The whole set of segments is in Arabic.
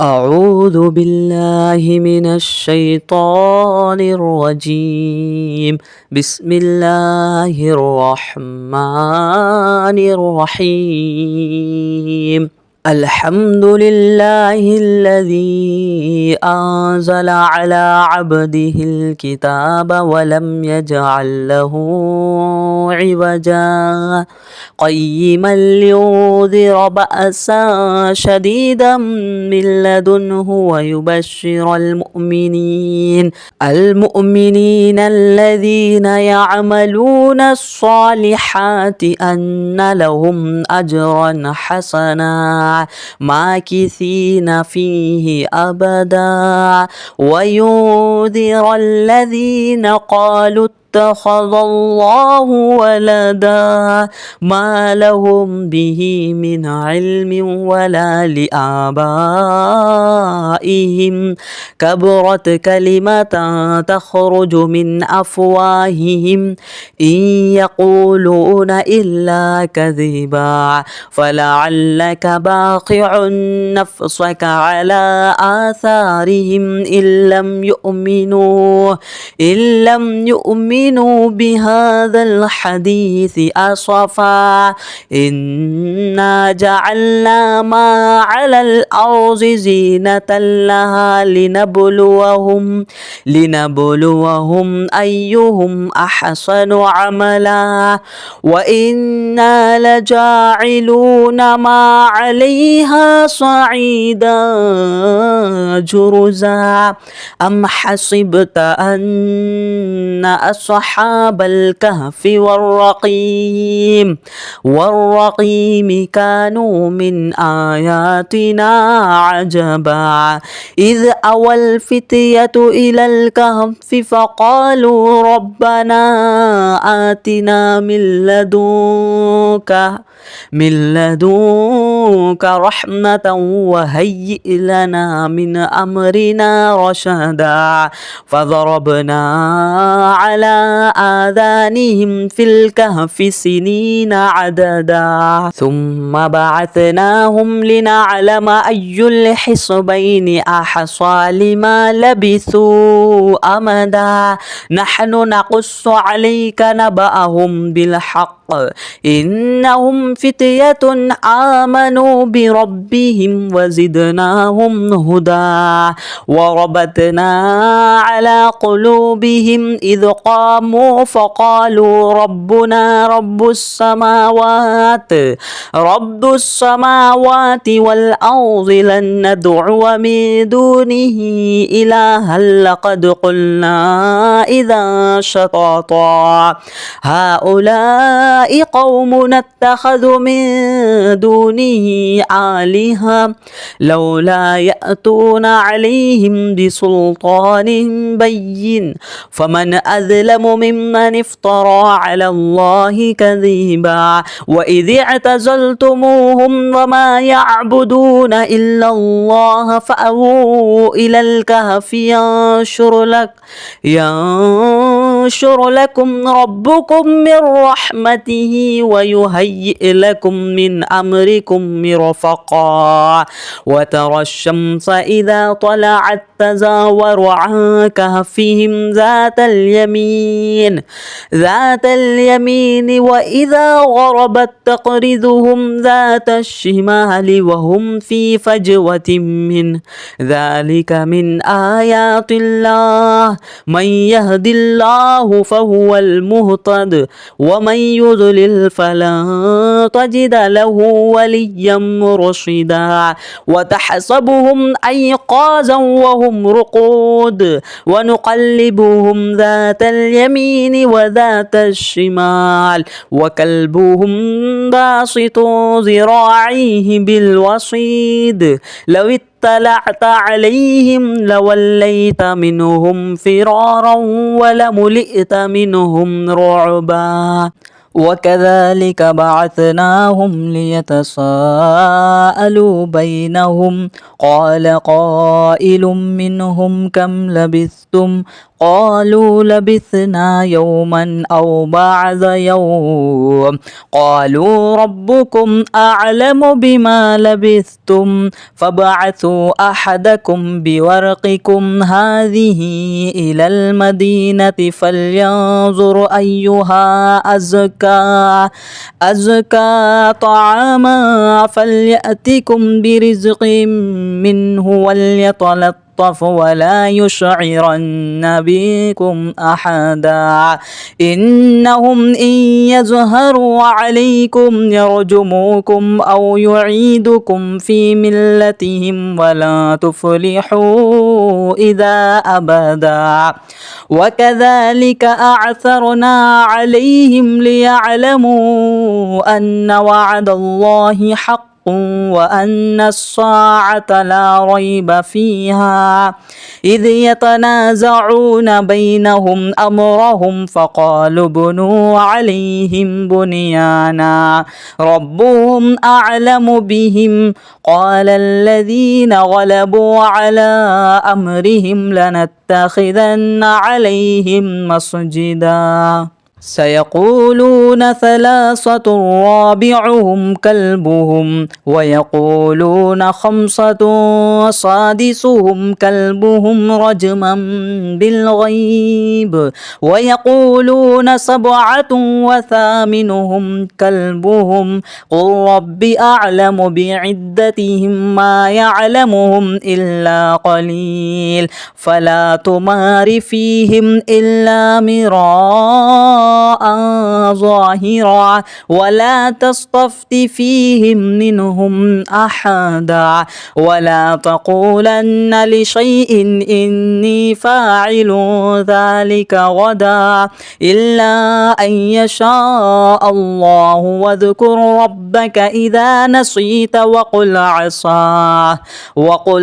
أعوذ بالله من الشيطان الرجيم. بسم الله الرحمن الرحيم. الحمد لله الذي أنزل على عبده الكتاب ولم يجعل له عوجا قيما لينذر بأسا شديدا من لدنه ويبشر المؤمنين الذين يعملون الصالحات أن لهم أجرا حسنا ماكثين فيه أبدا وينذر الذين قالوا اتخذ الله ولدا ما لهم به من علم ولا لآبائهم كبرت كلمة تخرج من أفواههم إن يقولون إلا كذبا فلعلك باقع نفسك على آثارهم إن لم يؤمنوا بهذا الحديث أسفا إنا جعلنا ما على الأرض زينة لها لنبلوهم أيهم أحسن عملا وإنا لجاعلون ما عليها صعيدا جرزا أم حسبت أن أصحاب الكهف والرقيم كانوا من آياتنا عجبا إذ أوى الفتية إلى الكهف فقالوا ربنا آتنا من لدنك رحمة وهيئ لنا من أمرنا رشدا فضربنا على آذانهم في الكهف سنين عددا ثم بعثناهم لنعلم أي الحزبين أحصى لما لبثوا أمدا نحن نقص عليك نبأهم بالحق إنهم فتية آمنوا بربهم وزدناهم هدى وربطنا على قلوبهم إذ قاموا فقالوا ربنا رب السماوات والأرض لن ندعو من دونه إلها لقد قلنا إذا شططا هؤلاء قوم اتخذوا من دونه آلهة لولا يأتون عليهم بسلطان بين فمن أظلم ممن افترى على الله كذبا وإذ اعتزلتموهم وما يعبدون إلا الله فأووا إلى الكهف ينشر لكم ربكم من رحمته ويهيئ لكم من أمركم مرفقا وترى الشمس إذا طلعت تزاور عن كهفهم ذات اليمين وإذا غربت تقرضهم ذات الشمال وهم في فجوة منه ذلك من آيات الله من يهد الله فهو المهتد ومن يضلل فلن تجد له وليا مرشدا وتحسبهم أيقاظا وهم رقود ونقلبهم ذات اليمين وذات الشمال وكلبهم باسط ذراعيه بالوصيد لو اطلعت عليهم لوليت منهم فرارا ولملئت منهم رعبا وكذلك بعثناهم ليتساءلوا بينهم قال قائل منهم كم لبثتم قالوا لبثنا يوما أو بعض يوم قالوا ربكم أعلم بما لبثتم فابعثوا أحدكم بورقكم هذه إلى المدينة فلينظر أيها أزكى طعاما فليأتكم برزق منه وليتلطف ولا يشعرن بكم أحدا إنهم إن يظهروا عليكم يرجموكم أو يعيدكم في ملتهم ولا تفلحوا إذا أبدا وكذلك أعثرنا عليهم ليعلموا أن وعد الله حق وأن الساعة لا ريب فيها إذ يتنازعون بينهم أمرهم فقالوا ابنوا عليهم بنيانا ربهم أعلم بهم قال الذين غلبوا على أمرهم لنتخذن عليهم مسجدا سيقولون ثلاثة رابعهم كلبهم ويقولون خمسة سادسهم كلبهم رجما بالغيب ويقولون سبعة وثامنهم كلبهم قل رب أعلم بعدتهم ما يعلمهم إلا قليل فلا تمار فيهم إلا مراء ظاهرا ولا تستفت فيهم منهم أحدا ولا تقولن لشيء إني فاعل ذلك غدا إلا أن يشاء الله واذكر ربك إذا نسيت وقل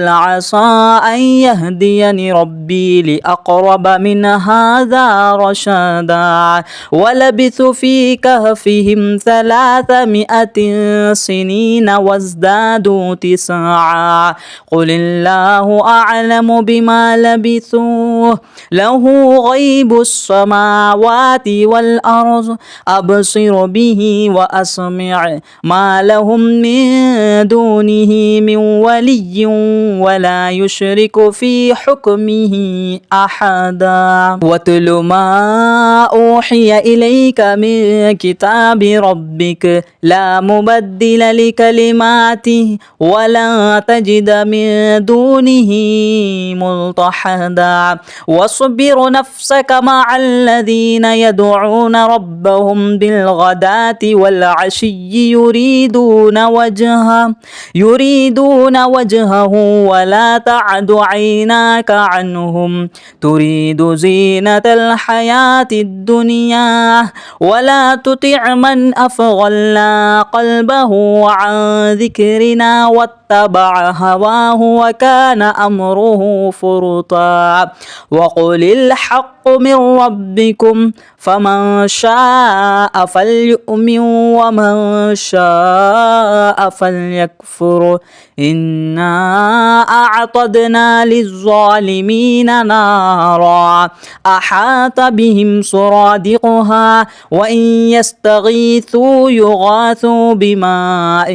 عسى أن يهديني ربي لأقرب من هذا رشدا ولبثوا في كهفهم 300 سنين وازدادوا 9 قل الله أعلم بما لبثوا له غيب السماوات والأرض أبصر به وأسمع ما لهم من دونه من ولي ولا يشرك في حكمه أحدا واتل ما أوحي إليك من كتاب ربك لا مبدل لكلماته ولا تجد من دونه ملتحدا واصبر نفسك مع الذين يدعون ربهم بالغداة والعشي يريدون وجهه ولا تعد عيناك عنهم تريد زينة الحياة الدنيا ولا تطع من أغفلنا قلبه عن ذكرنا واتبع هواه وكان أمره فرطا وقل الحق من ربكم فمن شاء فليؤمن ومن شاء فليكفر إنا أعتدنا للظالمين نارا أحاط بهم سرادقها وإن يستغيثوا يغاثوا بماء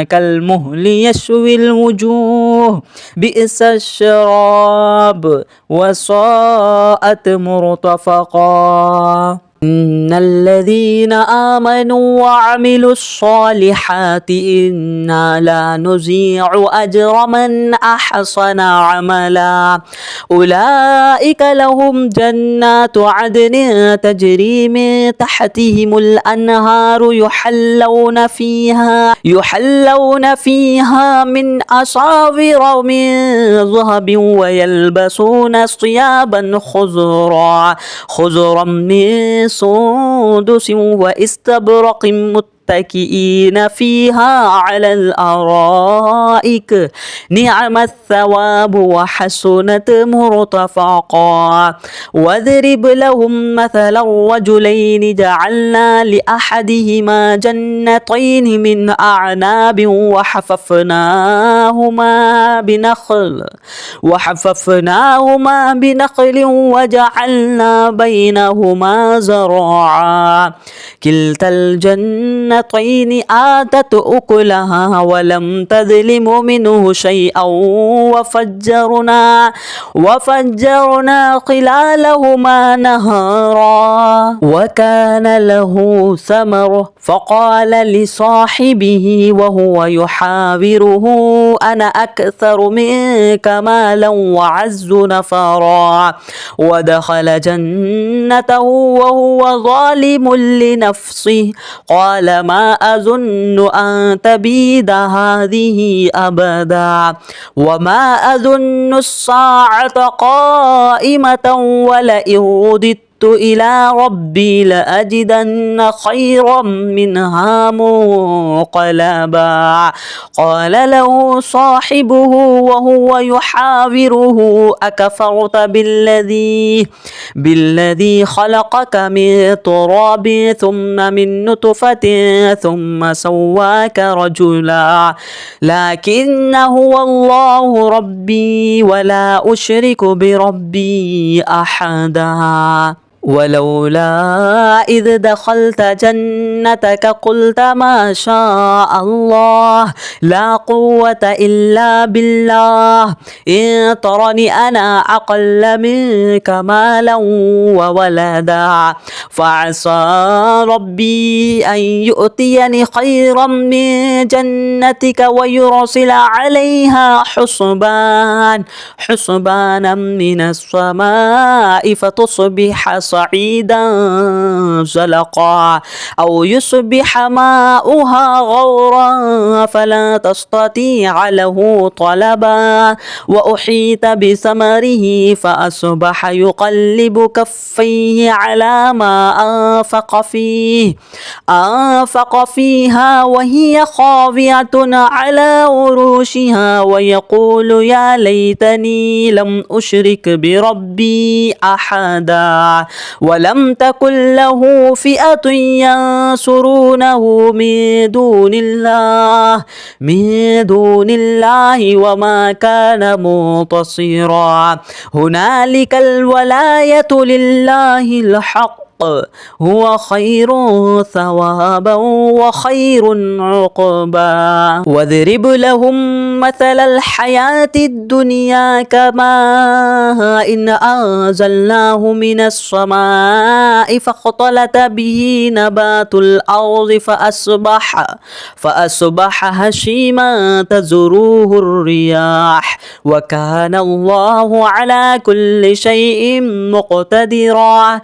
كالمهل يشوي الوجوه بئس الشراب وساءت مرتفقا إن الذين آمنوا وعملوا الصالحات إنا لا نضيع أجر من أحسن عملا أولئك لهم جنات عدن تجري من تحتهم الأنهار يحلون فيها من أساور من ذهب ويلبسون ثيابا خضرا من سندس واستبرق متكئين فيها على الأرائك نعم الثواب وحسنت مرتفقا واضرب لهم مثل الرجلين جعلنا لأحدهما جنتين من أعناب وحففناهما بنخل وجعلنا بينهما زرعا كلتا الجنتين آتت أكلها ولم تظلم منه شيئا وفجرنا خلالهما نهارا وكان له ثمر فقال لصاحبه وهو يحاوره أنا أكثر منك مالا وعز نفرا ودخل جنته وهو ظالم لنفسه قال ما أظن أن تبيد هذه أبدا وما أظن الساعة قائمة ولئن رددت إلى ربي لأجدن خيرا منها منقلبا قال له صاحبه وهو يحاوره أكفرت بالذي خلقك من تراب ثم من نطفة ثم سواك رجلا لكن هو الله ربي ولا أشرك بربي أحدا ولولا إذ دخلت جنتك قلت ما شاء الله لا قوة إلا بالله إن ترني أنا أقل منك مالا وولدا فعسى ربي أن يؤتيني خيرا من جنتك ويرسل عليها حسبانا من السماء فتصبح صعيدا زلقا أو يصبح ماؤها غورا فلا تستطيع له طلبا وأحيط بثمره فأصبح يقلب كفيه على ما أنفق فيها وهي خاوية على عروشها ويقول يا ليتني لم أشرك بربي أحدا ولم تكن له فئة ينصرونه من دون الله وما كان منتصرا هنالك الولاية لله الحق هو خير ثوابا وخير عقبا واضرب لهم مثل الحياة الدنيا كماء إن أنزلناه من السماء فاختلط به نبات الأرض فأصبح هشيما تذروه الرياح وكان الله على كل شيء مقتدرا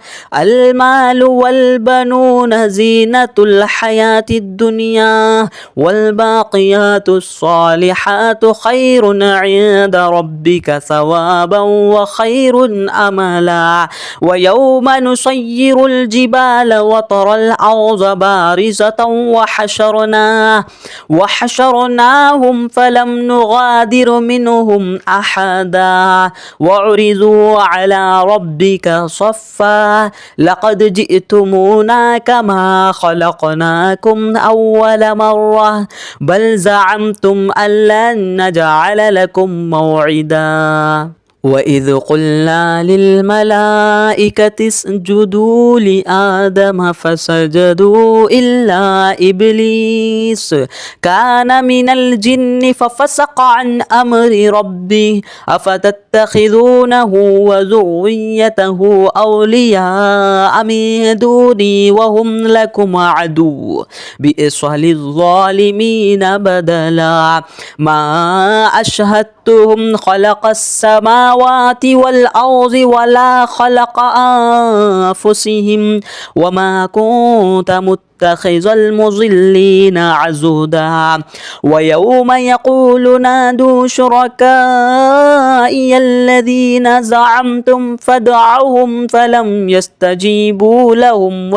المال والبنون زينة الحياة الدنيا والباقيات الصالحات خير عند ربك ثوابا وخير أملا ويوم نسير الجبال وترى الأرض بارزة وحشرناهم فلم نغادر منهم أحدا وعرضوا على ربك صفا لقد جئتمونا كما خلقناكم أول مرة بل زعمتم أن لن نجعل لكم موعدا وإذ قلنا للملائكة اسجدوا لآدم فسجدوا إلا إبليس كان من الجن ففسق عن أمر ربه أفتتخذونه وذريته أولياء من دوني وهم لكم عدو بئس للظالمين بدلا ما أشهدتهم خلق السماوات والأرض ولا خلق أنفسهم وما كنت يتخذ المضلين عزودا ويوم يقول نادوا شركائي الذين زعمتم فادعوهم فلم يستجيبوا لهم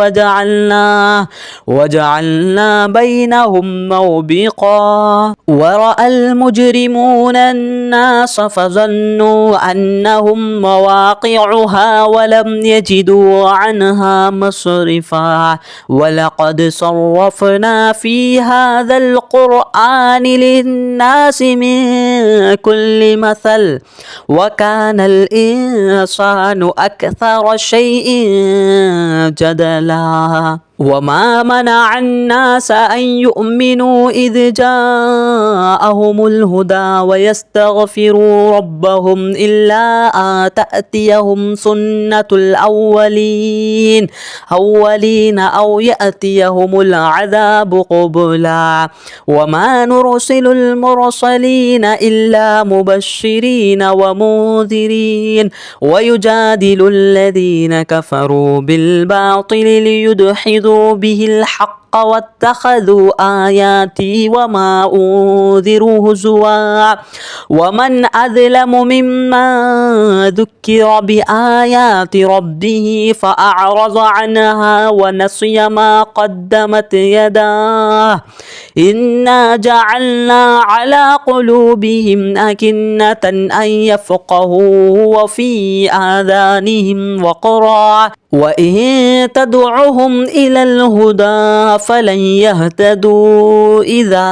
وجعلنا بينهم موبقا ورأى المجرمون الناس فظنوا أنهم مواقعها ولم يجدوا عنها مصرفا ولقد صرفنا في هذا القرآن للناس من كل مثل وكان الإنسان أكثر شيء جدلا وما منع الناس أن يؤمنوا إذ جاءهم الهدى ويستغفروا ربهم إلا أن تأتيهم سنة الأولين أو يأتيهم العذاب قبلا وما نرسل المرسلين إلا مبشرين ومنذرين ويجادل الذين كفروا بالباطل ليدحضوا به الحق واتخذوا آياتي وما أنذروا هزوا ومن أظلم ممن ذكر بآيات ربه فأعرض عنها ونسي ما قدمت يداه إنا جعلنا على قلوبهم أكنة أن يفقهوا وفي آذانهم وقرا وإن تدعهم إلى الهدى فلن يهتدوا إذا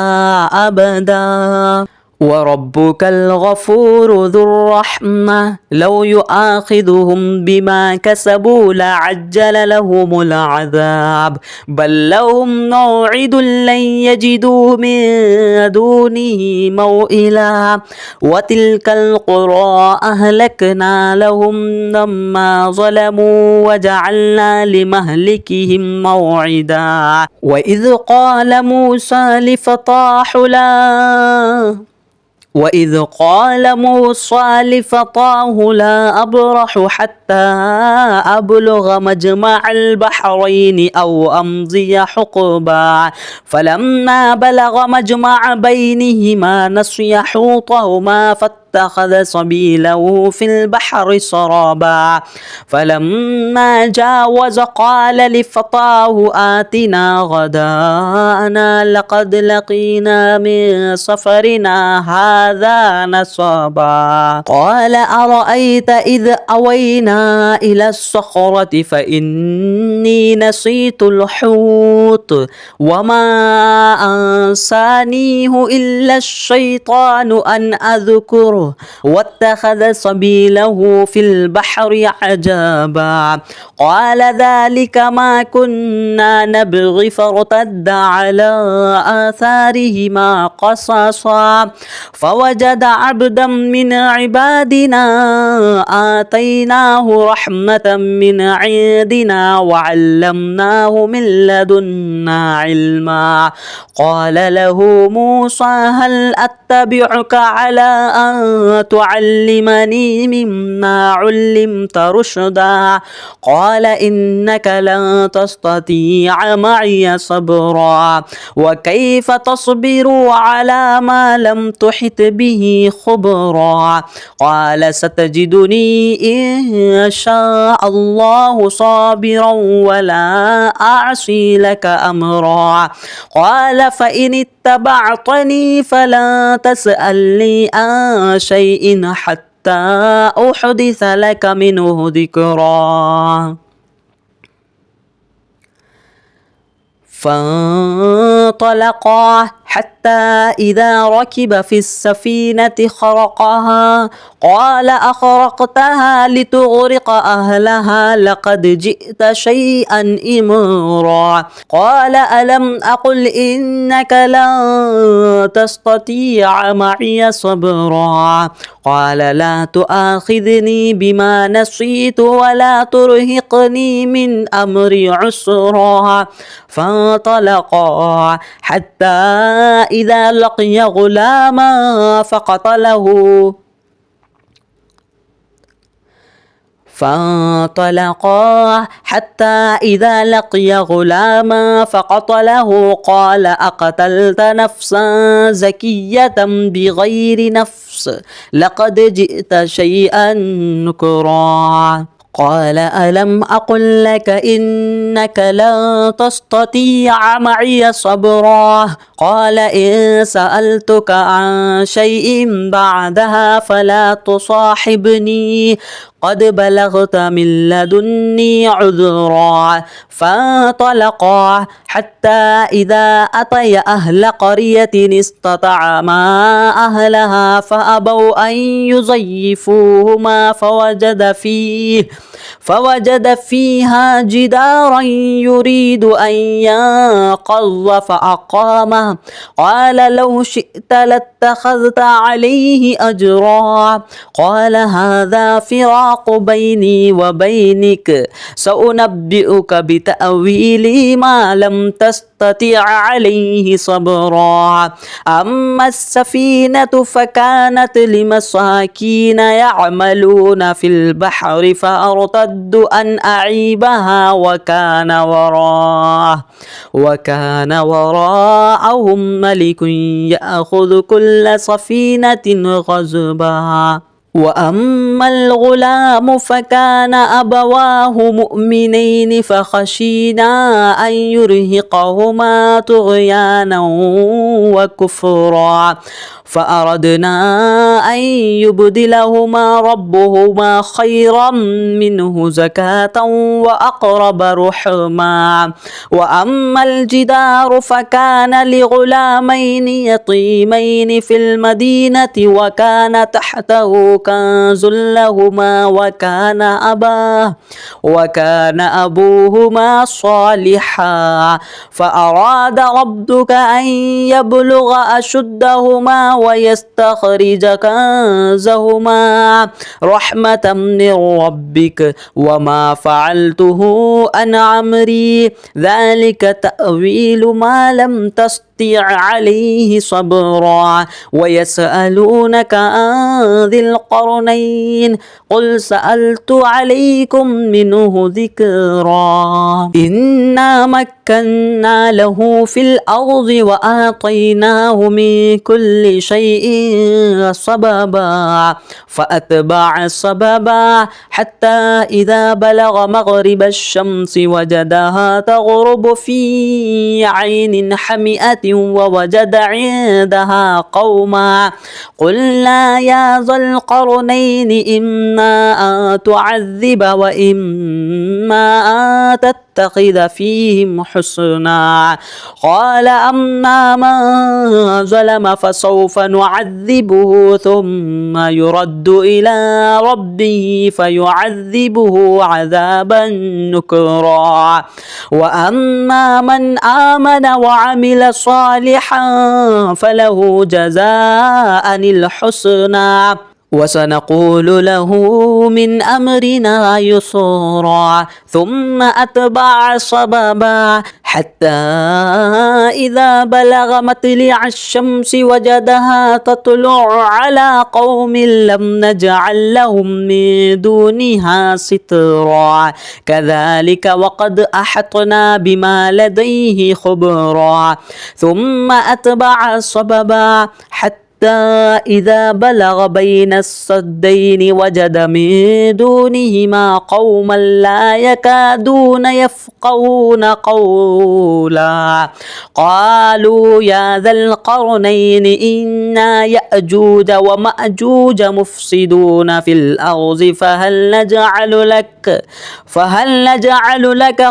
أبدا وربك الغفور ذو الرحمة لو يؤاخذهم بما كسبوا لعجل لهم العذاب بل لهم موعد لن يجدوا من دونه موئلا وتلك القرى أهلكنا لهم لما ظلموا وجعلنا لمهلكهم موعدا وإذ قال موسى لفتاه لا أبرح حتى أبلغ مجمع البحرين أو أمضي حقبا فلما بلغ مجمع بينهما نسي حوطهما فاتخذ سبيله في البحر سرابا فلما جاوز قال لفتاه آتنا غداءنا لقد لقينا من سفرنا هذا نصبا قال أرأيت إذ أوينا إلى الصخرة فإني نسيت الحوت وما أنسانيه إلا الشيطان أن أذكره واتخذ سبيله في البحر عجبا قال ذلك ما كنا نبغي فارتد على آثارهما قصصا فوجد عبدا من عبادنا آتيناه رحمة من عندنا وعلمناه من لدنا علما قال له موسى هل أتبعك على أن تعلمني مما علمت رشدا قال إنك لن تستطيع معي صبرا وكيف تصبر على ما لم تحط به خبرا قال ستجدني إن شاء الله صابرا ولا أعصي لك أمرا قال فإن اتبعتني فلا تسألني عن شيء حتى أحدث لك منه ذكرا فانطلقا حتى إذا ركب في السفينة خرقها قال أخرقتها لتغرق أهلها لقد جئت شيئا إمرا قال ألم أقل إنك لن تستطيع معي صبرا قال لا تؤاخذني بما نسيت ولا ترهقني من أمري عسرا فانطلقا حتى إذا لقي غلاما فانطلقا حتى إذا لقي غلاما فقتله قال أقتلت نفسا زكية بغير نفس لقد جئت شيئا نكرا قال ألم أقل لك إنك لن تستطيع معي صبرا قال إن سألتك عن شيء بعدها فلا تصاحبني قد بلغت من لدني عذرا فانطلقا حتى إذا أتيا أهل قرية استطعما أهلها فأبوا أن يضيفوهما فوجد فيها جدارا يريد أن ينقض فأقامه قال لو شئت لاتخذت عليه أجرا قال هذا فراق بيني وبينك سأنبئك بتأويل ما لم تستطع عليه صبرا أما السفينة فكانت لمساكين يعملون في البحر فأرتدوا أن أعيبها وكان وراءهم ملك يأخذ كل سفينة غصبا وأما الغلام فكان أبواه مؤمنين فخشينا أن يرهقهما طغيانا وكفرا فأردنا أن يبدلهما ربهما خيرا منه زكاة وأقرب رحما وأما الجدار فكان لغلامين يتيمين في المدينة وكان تحته كنز لهما وكان أبوهما صالحا فأراد ربك أن يبلغ أشدهما ويستخرج كنزهما رحمة من ربك وما فعلته عن أمري ذلك تأويل ما لم تستطع عليه صبرا ويسألونك عن ذي القرنين قل سألت عليكم منه ذكرا إنا مكنا له في الأرض وآتيناه من كل شيء سببا فأتبع سببا حتى إذا بلغ مغرب الشمس وجدها تغرب في عين حمئة ووجد عندها قوما قلنا يا ذا القرنين إما أن تعذب وإما أن تتخذ فيهم حسنا قال أما من ظلم فسوف نعذبه ثم يرد إلى ربه فيعذبه عذابا نكرا وأما من آمن وعمل صالحا فله جزاء الحسنى وسنقول له من أمرنا يسرا ثم أتبع سببا حتى إذا بلغ مطلع الشمس وجدها تطلع على قوم لم نجعل لهم من دونها سترا كذلك وقد أحطنا بما لديه خبرا ثم أتبع سببا حتى إذا بلغ بين السدين وجد من دونهما قوما لا يكادون يفقهون قولا قالوا يا ذا القرنين إن يأجوج ومأجوج مفسدون في الأرض فهل نجعل لك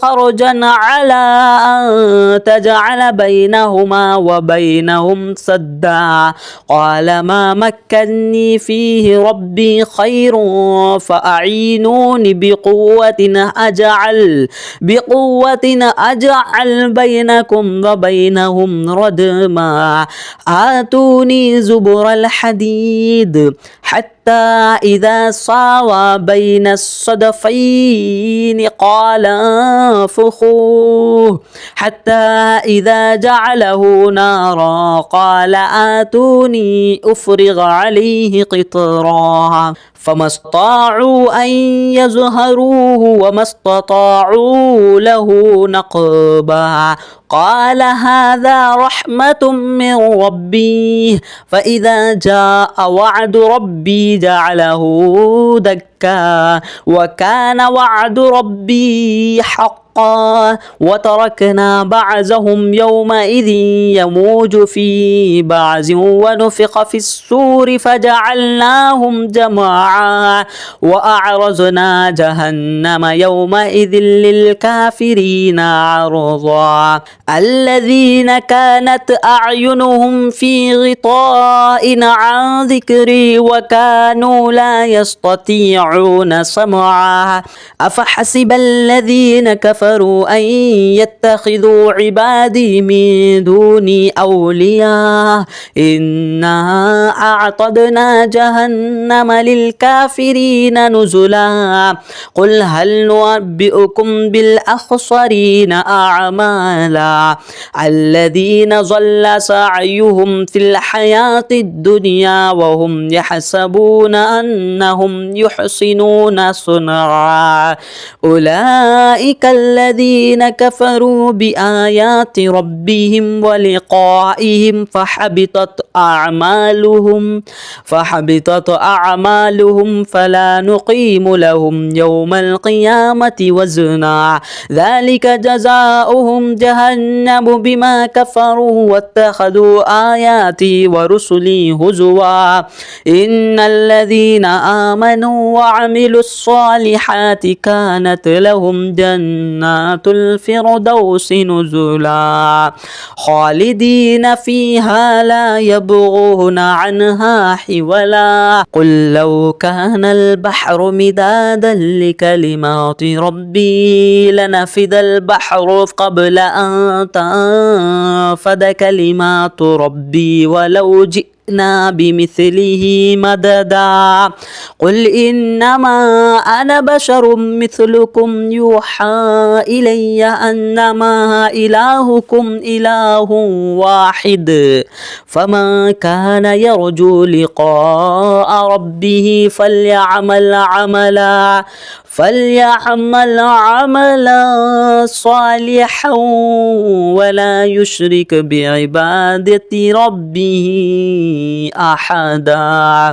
خرجا على أن تجعل بينهما وبينهم سدا قال ما مكني فيه ربي خير فأعينوني بقوة أجعل بينكم وبينهم ردما آتوني زبر الحديد حتى إذا ساوى بين الصدفين قال انفخوه حتى إذا جعله نارا قال آتوني أفرغ عليه قطرا فما استطاعوا أن يظهروه وما استطاعوا له نقبا قال هذا رحمة من ربي فإذا جاء وعد ربي جعله دكا وكان وعد ربي حقا وتركنا بعضهم يومئذ يموج في بعض ونفخ في السور فجعلناهم جماعا وأعرضنا جهنم يومئذ للكافرين عرضا الذين كانت أعينهم في غطاء عن ذكري وكانوا لا يستطيعون سمعا أفحسب الذين كفروا أن يتخذوا عبادي من دوني أولياء إنا أعتدنا جهنم للكافرين نزلا قل هل ننبئكم بالأخسرين أعمالا الذين ضل سعيهم في الحياة الدنيا وهم يحسبون أنهم يحسنون صنعا أولئك الذين كفروا بآيات ربهم ولقائهم فحبطت أعمالهم فلا نقيم لهم يوم القيامة وزنا ذلك جزاؤهم جهنم بما كفروا واتخذوا آياتي ورسلي هزوا إن الذين آمنوا وعملوا الصالحات كانت لهم جنات الفردوس نزلا خالدين فيها لا يبغون عنها حولا قل لو كان البحر مدادا لكلمات ربي لنفد البحر قبل أن تنفد كلمات ربي ولو جئنا بمثله مددا قل إنما أنا بشر مثلكم يوحى إلي أنما إلهكم إله واحد فمن كان يرجو لقاء ربه فليعمل عملا صالحا ولا يشرك بعبادة ربه أحدا.